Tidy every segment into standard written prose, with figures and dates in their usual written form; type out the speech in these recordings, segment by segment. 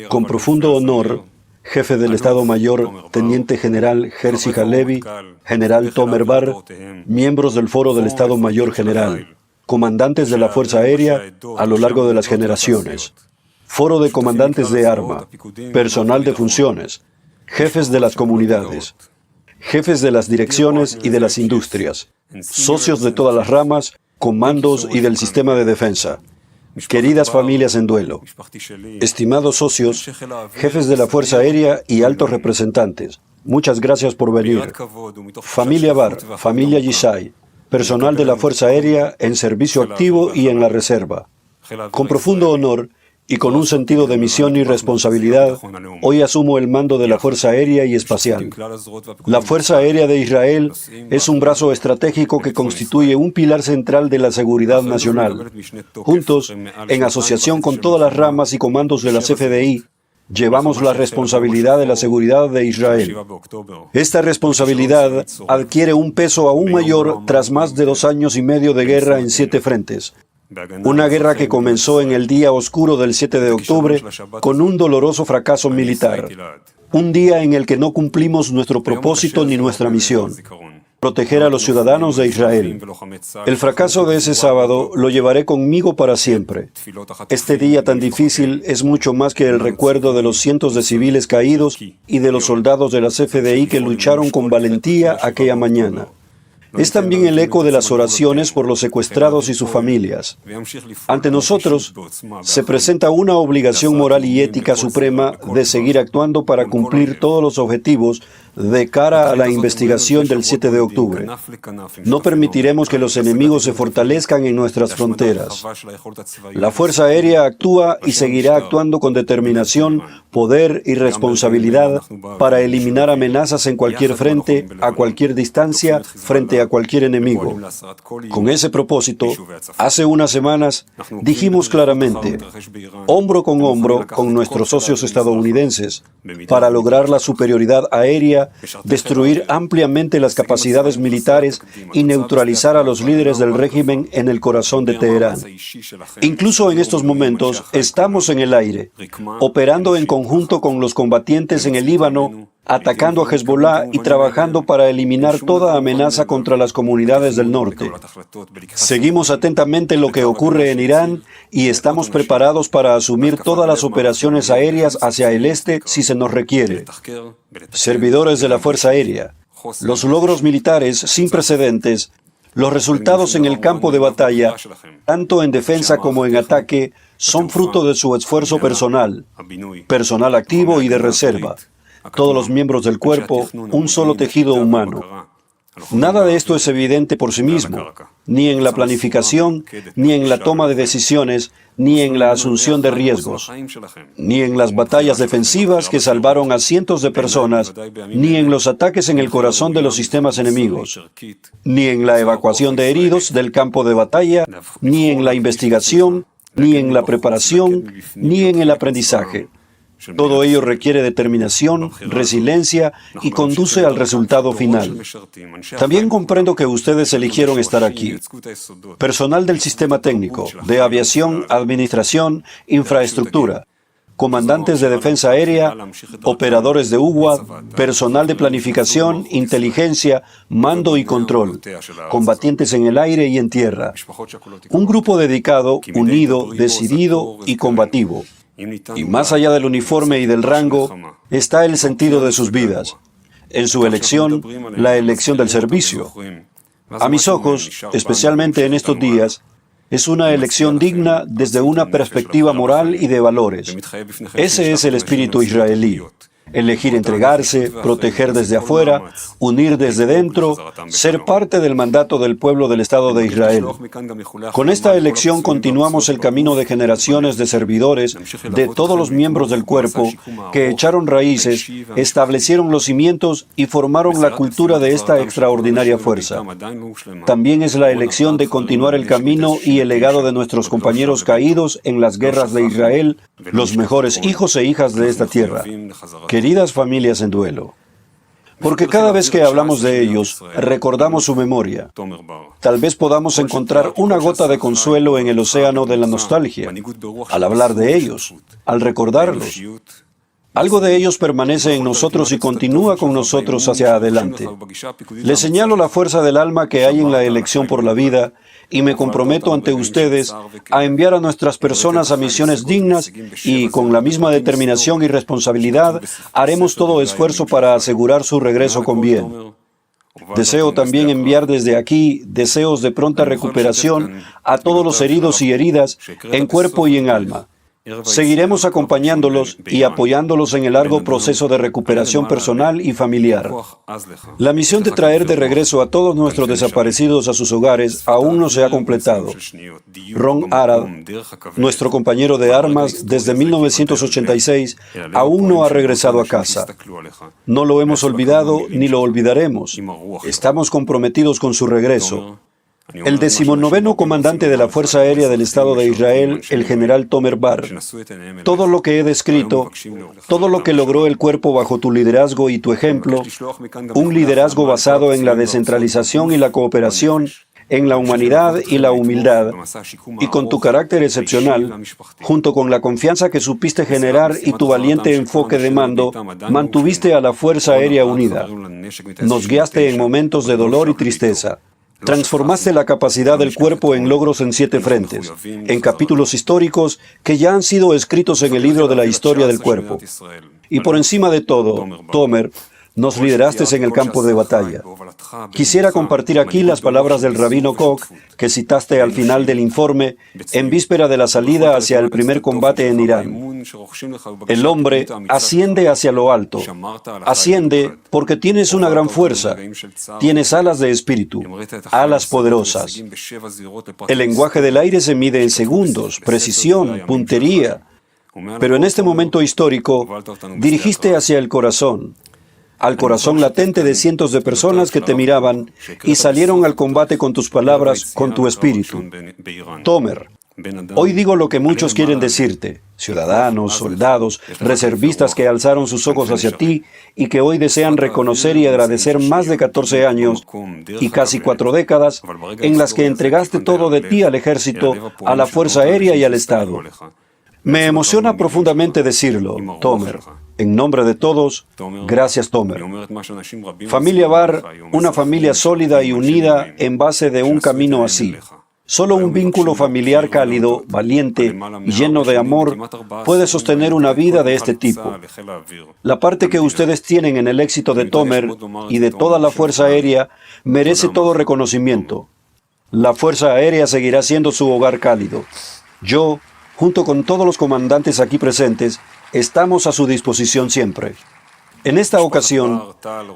Con profundo honor, jefe del Estado Mayor, Teniente General Herzi Halevi, General Tomer Bar, miembros del Foro del Estado Mayor General, comandantes de la Fuerza Aérea a lo largo de las generaciones, Foro de Comandantes de Arma, personal de funciones, jefes de las comunidades, jefes de las direcciones y de las industrias, socios de todas las ramas, comandos y del sistema de defensa. Queridas familias en duelo, estimados socios, jefes de la Fuerza Aérea y altos representantes, muchas gracias por venir. Familia Bar, familia Yishai, personal de la Fuerza Aérea en servicio activo y en la reserva. Con profundo honor y con un sentido de misión y responsabilidad, hoy asumo el mando de la Fuerza Aérea y Espacial. La Fuerza Aérea de Israel es un brazo estratégico que constituye un pilar central de la seguridad nacional. Juntos, en asociación con todas las ramas y comandos de la CFDI, llevamos la responsabilidad de la seguridad de Israel. Esta responsabilidad adquiere un peso aún mayor tras más de 2 años y medio de guerra en 7 frentes. Una guerra que comenzó en el día oscuro del 7 de octubre con un doloroso fracaso militar. Un día en el que no cumplimos nuestro propósito ni nuestra misión: proteger a los ciudadanos de Israel. El fracaso de ese sábado lo llevaré conmigo para siempre. Este día tan difícil es mucho más que el recuerdo de los cientos de civiles caídos y de los soldados de la CFDI que lucharon con valentía aquella mañana. Es también el eco de las oraciones por los secuestrados y sus familias. Ante nosotros se presenta una obligación moral y ética suprema de seguir actuando para cumplir todos los objetivos de cara a la investigación del 7 de octubre. No permitiremos que los enemigos se fortalezcan en nuestras fronteras. La Fuerza Aérea actúa y seguirá actuando con determinación, poder y responsabilidad para eliminar amenazas en cualquier frente, a cualquier distancia, frente a cualquier enemigo. Con ese propósito, hace unas semanas dijimos claramente, hombro con nuestros socios estadounidenses, para lograr la superioridad aérea, destruir ampliamente las capacidades militares y neutralizar a los líderes del régimen en el corazón de Teherán. Incluso en estos momentos estamos en el aire, operando en conjunto con los combatientes en el Líbano, atacando a Hezbollah y trabajando para eliminar toda amenaza contra las comunidades del norte. Seguimos atentamente lo que ocurre en Irán y estamos preparados para asumir todas las operaciones aéreas hacia el este si se nos requiere. Servidores de la Fuerza Aérea, los logros militares sin precedentes, los resultados en el campo de batalla, tanto en defensa como en ataque, son fruto de su esfuerzo personal activo y de reserva. Todos los miembros del cuerpo, un solo tejido humano. Nada de esto es evidente por sí mismo, ni en la planificación, ni en la toma de decisiones, ni en la asunción de riesgos, ni en las batallas defensivas que salvaron a cientos de personas, ni en los ataques en el corazón de los sistemas enemigos, ni en la evacuación de heridos del campo de batalla, ni en la investigación, ni en la preparación, ni en el aprendizaje. Todo ello requiere determinación, resiliencia y conduce al resultado final. También comprendo que ustedes eligieron estar aquí. Personal del sistema técnico, de aviación, administración, infraestructura, comandantes de defensa aérea, operadores de UWA, personal de planificación, inteligencia, mando y control, combatientes en el aire y en tierra. Un grupo dedicado, unido, decidido y combativo. Y más allá del uniforme y del rango, está el sentido de sus vidas. En su elección, la elección del servicio. A mis ojos, especialmente en estos días, es una elección digna desde una perspectiva moral y de valores. Ese es el espíritu israelí. Elegir entregarse, proteger desde afuera, unir desde dentro, ser parte del mandato del pueblo del Estado de Israel. Con esta elección continuamos el camino de generaciones de servidores, de todos los miembros del cuerpo, que echaron raíces, establecieron los cimientos y formaron la cultura de esta extraordinaria fuerza. También es la elección de continuar el camino y el legado de nuestros compañeros caídos en las guerras de Israel, los mejores hijos e hijas de esta tierra. Queridas familias en duelo, porque cada vez que hablamos de ellos, recordamos su memoria. Tal vez podamos encontrar una gota de consuelo en el océano de la nostalgia, al hablar de ellos, al recordarlos. Algo de ellos permanece en nosotros y continúa con nosotros hacia adelante. Les señalo la fuerza del alma que hay en la elección por la vida y me comprometo ante ustedes a enviar a nuestras personas a misiones dignas y con la misma determinación y responsabilidad haremos todo esfuerzo para asegurar su regreso con bien. Deseo también enviar desde aquí deseos de pronta recuperación a todos los heridos y heridas en cuerpo y en alma. Seguiremos acompañándolos y apoyándolos en el largo proceso de recuperación personal y familiar. La misión de traer de regreso a todos nuestros desaparecidos a sus hogares aún no se ha completado. Ron Arad, nuestro compañero de armas desde 1986, aún no ha regresado a casa. No lo hemos olvidado ni lo olvidaremos. Estamos comprometidos con su regreso. El 19º comandante de la Fuerza Aérea del Estado de Israel, el general Tomer Bar, todo lo que he descrito, todo lo que logró el cuerpo bajo tu liderazgo y tu ejemplo, un liderazgo basado en la descentralización y la cooperación, en la humanidad y la humildad, y con tu carácter excepcional, junto con la confianza que supiste generar y tu valiente enfoque de mando, mantuviste a la Fuerza Aérea unida. Nos guiaste en momentos de dolor y tristeza. Transformaste la capacidad del cuerpo en logros en 7 frentes, en capítulos históricos que ya han sido escritos en el libro de la historia del cuerpo. Y por encima de todo, Tomer, nos lideraste en el campo de batalla. Quisiera compartir aquí las palabras del rabino Koch que citaste al final del informe en víspera de la salida hacia el primer combate en Irán. El hombre asciende hacia lo alto. Asciende porque tienes una gran fuerza. Tienes alas de espíritu, alas poderosas. El lenguaje del aire se mide en segundos, precisión, puntería. Pero en este momento histórico, dirigiste hacia el corazón, al corazón latente de cientos de personas que te miraban y salieron al combate con tus palabras, con tu espíritu. Tomer, hoy digo lo que muchos quieren decirte, ciudadanos, soldados, reservistas que alzaron sus ojos hacia ti y que hoy desean reconocer y agradecer más de 14 años y casi 4 décadas en las que entregaste todo de ti al ejército, a la Fuerza Aérea y al Estado. Me emociona profundamente decirlo, Tomer. En nombre de todos, gracias, Tomer. Familia Bar, una familia sólida y unida en base de un camino así. Solo un vínculo familiar cálido, valiente y lleno de amor puede sostener una vida de este tipo. La parte que ustedes tienen en el éxito de Tomer y de toda la Fuerza Aérea merece todo reconocimiento. La Fuerza Aérea seguirá siendo su hogar cálido. Yo, junto con todos los comandantes aquí presentes, estamos a su disposición siempre. En esta ocasión,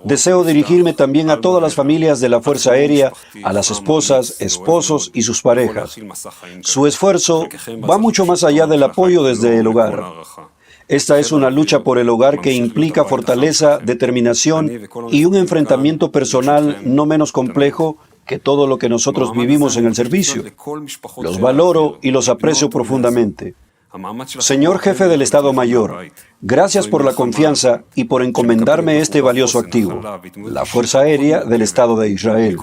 deseo dirigirme también a todas las familias de la Fuerza Aérea, a las esposas, esposos y sus parejas. Su esfuerzo va mucho más allá del apoyo desde el hogar. Esta es una lucha por el hogar que implica fortaleza, determinación y un enfrentamiento personal no menos complejo que todo lo que nosotros vivimos en el servicio. Los valoro y los aprecio profundamente. Señor Jefe del Estado Mayor, gracias por la confianza y por encomendarme este valioso activo, la Fuerza Aérea del Estado de Israel.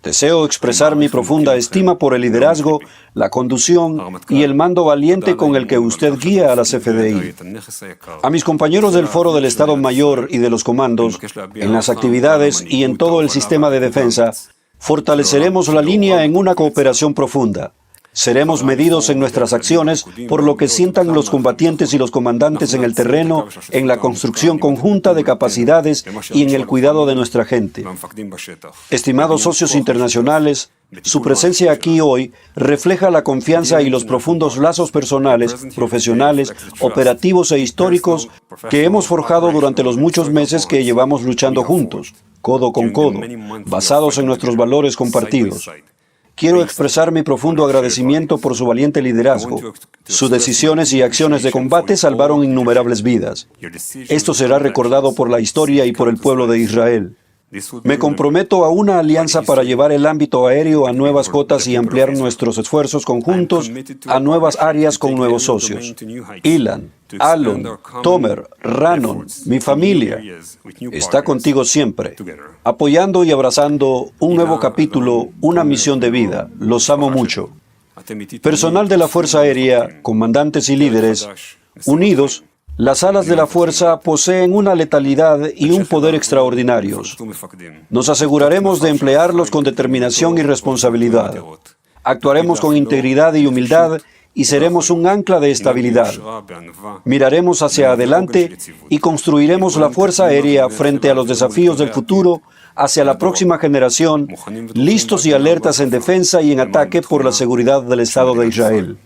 Deseo expresar mi profunda estima por el liderazgo, la conducción y el mando valiente con el que usted guía a la CFDI. A mis compañeros del Foro del Estado Mayor y de los comandos, en las actividades y en todo el sistema de defensa, fortaleceremos la línea en una cooperación profunda. Seremos medidos en nuestras acciones por lo que sientan los combatientes y los comandantes en el terreno, en la construcción conjunta de capacidades y en el cuidado de nuestra gente. Estimados socios internacionales, su presencia aquí hoy refleja la confianza y los profundos lazos personales, profesionales, operativos e históricos que hemos forjado durante los muchos meses que llevamos luchando juntos, codo con codo, basados en nuestros valores compartidos. Quiero expresar mi profundo agradecimiento por su valiente liderazgo. Sus decisiones y acciones de combate salvaron innumerables vidas. Esto será recordado por la historia y por el pueblo de Israel. Me comprometo a una alianza para llevar el ámbito aéreo a nuevas cotas y ampliar nuestros esfuerzos conjuntos a nuevas áreas con nuevos socios. Ilan, Alon, Tomer, Rannon, mi familia, está contigo siempre, apoyando y abrazando un nuevo capítulo, una misión de vida. Los amo mucho. Personal de la Fuerza Aérea, comandantes y líderes, unidos, las alas de la fuerza poseen una letalidad y un poder extraordinarios. Nos aseguraremos de emplearlos con determinación y responsabilidad. Actuaremos con integridad y humildad y seremos un ancla de estabilidad. Miraremos hacia adelante y construiremos la Fuerza Aérea frente a los desafíos del futuro hacia la próxima generación, listos y alertas en defensa y en ataque por la seguridad del Estado de Israel.